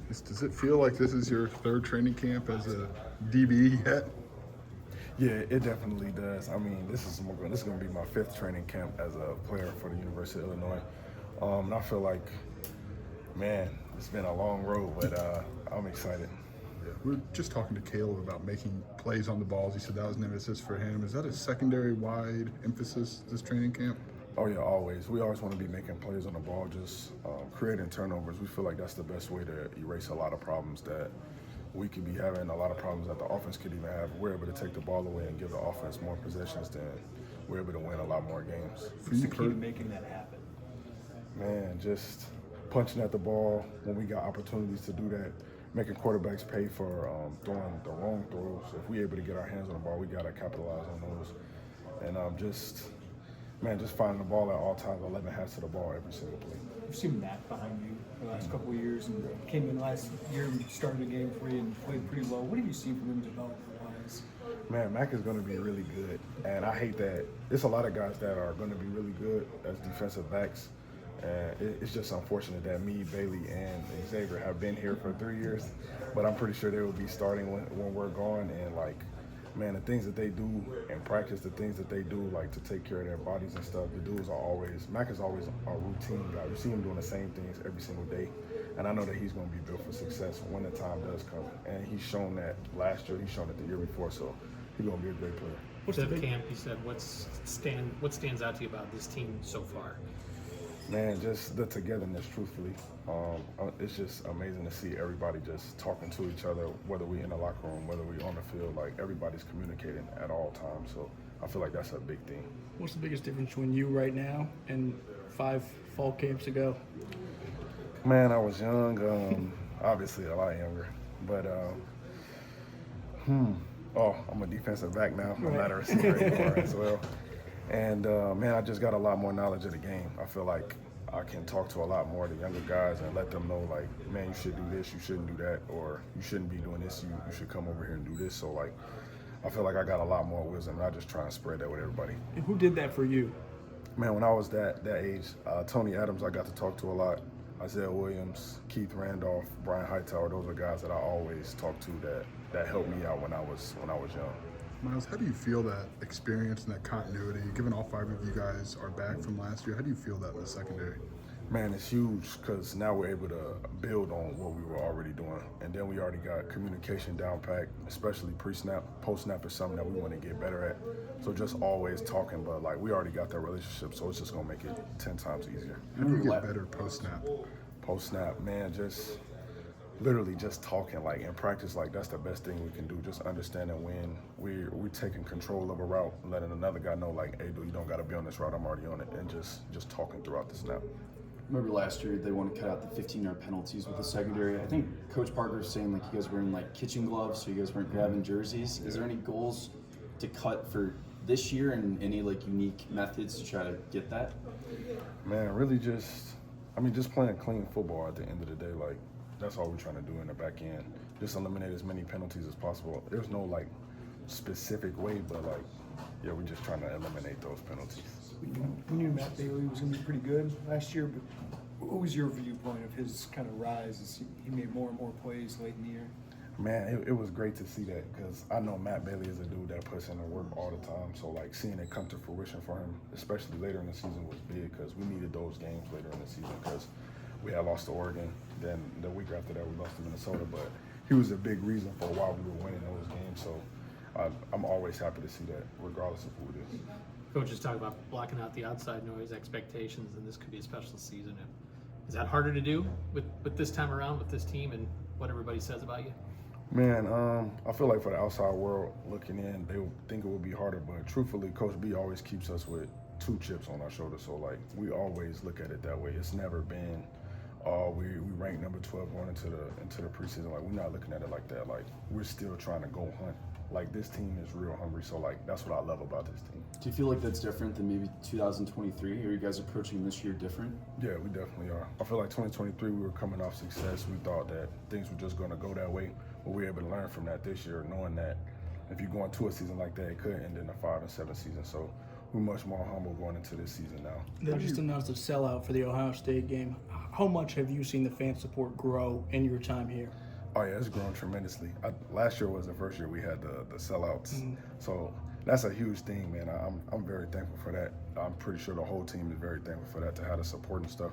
Does it feel like this is your third training camp as a DB yet? Yeah, it definitely does. I mean, this is going to be my fifth training camp as a player for the University of Illinois, and I feel like, man, it's been a long road, but I'm excited. Yeah, we were just talking to Caleb about making plays on the balls. He said that was an emphasis for him. Is that a secondary wide emphasis this training camp? Oh yeah, always. We always want to be making plays on the ball, just creating turnovers. We feel like that's the best way to erase a lot of problems that we could be having, a lot of problems that the offense could even have. We're able to take the ball away and give the offense more possessions, then we're able to win a lot more games. What's the key to making that happen? Man, just punching at the ball when we got opportunities to do that, making quarterbacks pay for throwing the wrong throws. If we're able to get our hands on the ball, we got to capitalize on those. And just finding the ball at all times, 11 hats to the ball every single play. We've seen Matt behind you the last couple of years and came in last year and started a game for you and played pretty well. What have you seen from him development-wise? Man, Mac is going to be really good. And I hate that there's a lot of guys that are going to be really good as defensive backs. And it's just unfortunate that me, Bailey, and Xavier have been here for 3 years. But I'm pretty sure they will be starting when we're gone. And, man, the things that they do in practice, the things that they do, to take care of their bodies and stuff, the dudes are always, Mac is always a routine guy. You see him doing the same things every single day. And I know that he's going to be built for success when the time does come. And he's shown that last year, he's shown it the year before, so he's going to be a great player. What's the camp, you said, what stands out to you about this team so far? Man, just the togetherness, truthfully. It's just amazing to see everybody just talking to each other, whether we in the locker room, whether we on the field, everybody's communicating at all times. So I feel like that's a big thing. What's the biggest difference between you right now and 5 fall camps ago? Man, I was young, obviously a lot younger, but I'm a defensive back now. I'm not a receiver anymore as well. And, man, I just got a lot more knowledge of the game. I feel like I can talk to a lot more of the younger guys and let them know, man, you should do this, you shouldn't do that, or you shouldn't be doing this, you should come over here and do this. So, I feel like I got a lot more wisdom, and I just try and spread that with everybody. And who did that for you? Man, when I was that age, Tony Adams I got to talk to a lot, Isaiah Williams, Keith Randolph, Brian Hightower, those are guys that I always talk to that helped me out when I was young. Miles, how do you feel that experience and that continuity, given all 5 of you guys are back from last year, how do you feel that in the secondary? Man, it's huge because now we're able to build on what we were already doing. And then we already got communication down pat, especially pre-snap. Post-snap is something that we want to get better at. So just always talking, but we already got that relationship, so it's just going to make it 10 times easier. How do you get better post-snap? Post-snap, man, just literally just talking in practice, that's the best thing we can do, just understanding when we're taking control of a route, letting another guy know hey dude, you don't got to be on this route, I'm already on it, and just talking throughout the snap. Remember last year they want to cut out the 15-yard penalties with the secondary. I think Coach Parker was saying you guys were in kitchen gloves, so you guys weren't grabbing jerseys. Is there any goals to cut for this year and any unique methods to try to get that? Man, really just playing clean football at the end of the day. That's all we're trying to do in the back end. Just eliminate as many penalties as possible. There's no specific way, but we're just trying to eliminate those penalties. We knew Matt Bailey was going to be pretty good last year, but what was your viewpoint of his kind of rise as he made more and more plays late in the year? Man, it was great to see that because I know Matt Bailey is a dude that puts in the work all the time. So seeing it come to fruition for him, especially later in the season, was big because we needed those games later in the season because we had lost to Oregon. Then the week after that, we lost to Minnesota. But he was a big reason for why we were winning those games. So I'm always happy to see that, regardless of who it is. Coaches talk about blocking out the outside noise, expectations, and this could be a special season. Is that harder to do with this time around with this team and what everybody says about you? Man, I feel like for the outside world looking in, they would think it would be harder. But truthfully, Coach B always keeps us with 2 chips on our shoulders. So we always look at it that way. It's never been, we ranked number 12 going into the preseason. We're not looking at it like that. We're still trying to go hunt. This team is real hungry. So that's what I love about this team. Do you feel like that's different than maybe 2023? Are you guys approaching this year different? Yeah, we definitely are. I feel like 2023, we were coming off success. We thought that things were just going to go that way. But we were able to learn from that this year, knowing that if you go into a season like that, it could end in a 5-7 season. So we're much more humble going into this season now. They just announced a sellout for the Ohio State game. How much have you seen the fan support grow in your time here? Oh yeah, it's grown tremendously. Last year was the first year we had the sellouts, so that's a huge thing, man. I'm very thankful for that. I'm pretty sure the whole team is very thankful for that, to have the support and stuff.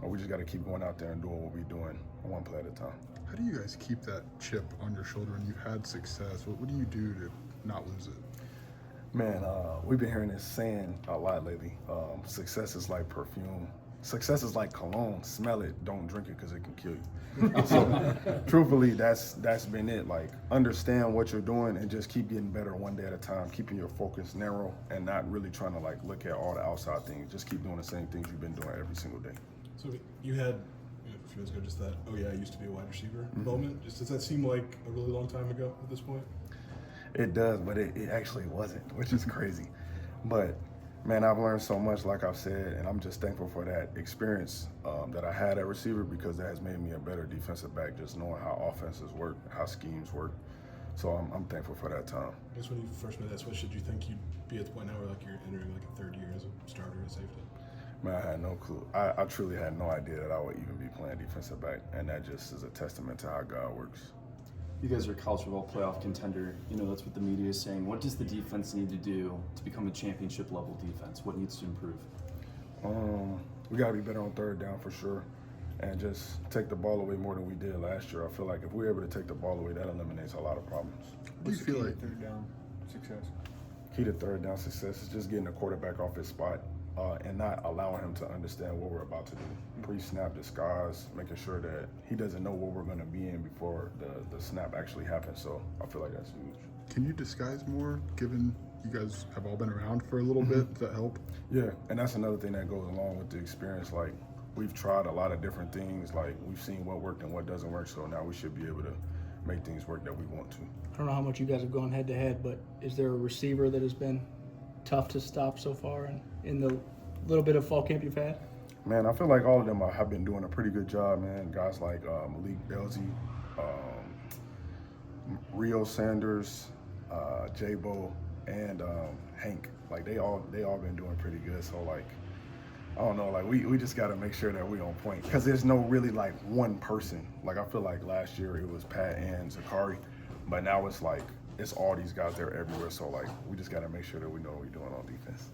But we just got to keep going out there and doing what we're doing, one play at a time. How do you guys keep that chip on your shoulder when you've had success? What do you do to not lose it? Man, we've been hearing this saying a lot lately. Success is like perfume. Success is like cologne. Smell it, don't drink it because it can kill you. So, truthfully, that's been it. Like, understand what you're doing and just keep getting better one day at a time, keeping your focus narrow and not really trying to like look at all the outside things. Just keep doing the same things you've been doing every single day. So you had, a few minutes ago, just that, oh yeah, I used to be a wide receiver moment. Just, does that seem like a really long time ago at this point? It does, but it actually wasn't, which is crazy. But man, I've learned so much, like I've said, and I'm just thankful for that experience that I had at receiver, because that has made me a better defensive back, just knowing how offenses work, how schemes work. So I'm thankful for that time. I guess when you first made that switch, did you think you'd be at the point now where like you're entering like a third year as a starter at safety? Man, I had no clue. I truly had no idea that I would even be playing defensive back, and that just is a testament to how God works. You guys are a college football playoff contender. You know, that's what the media is saying. What does the defense need to do to become a championship level defense? What needs to improve? We got to be better on third down for sure, and just take the ball away more than we did last year. I feel like if we're able to take the ball away, that eliminates a lot of problems. Do you feel like third down success? Key to third down success is just getting the quarterback off his spot and not allowing him to understand what we're about to do. Pre-snap disguise, making sure that he doesn't know what we're going to be in before the snap actually happens. So I feel like that's huge. Can you disguise more, given you guys have all been around for a little bit? Does that help? Yeah, and that's another thing that goes along with the experience. Like, we've tried a lot of different things. Like, we've seen what worked and what doesn't work. So now we should be able to make things work that we want to. I don't know how much you guys have gone head to head, but is there a receiver that has been tough to stop so far in the little bit of fall camp you've had? Man, I feel like all of them have been doing a pretty good job, man. Guys like Malik Belzy, Rio Sanders, J-Bo, and Hank. Like, they all been doing pretty good. So, like, I don't know, like, we just got to make sure that we on point, because there's no really like one person. Like, I feel like last year it was Pat and Zakari, but now it's like it's all these guys. They're everywhere. So, like, we just got to make sure that we know what we're doing on defense.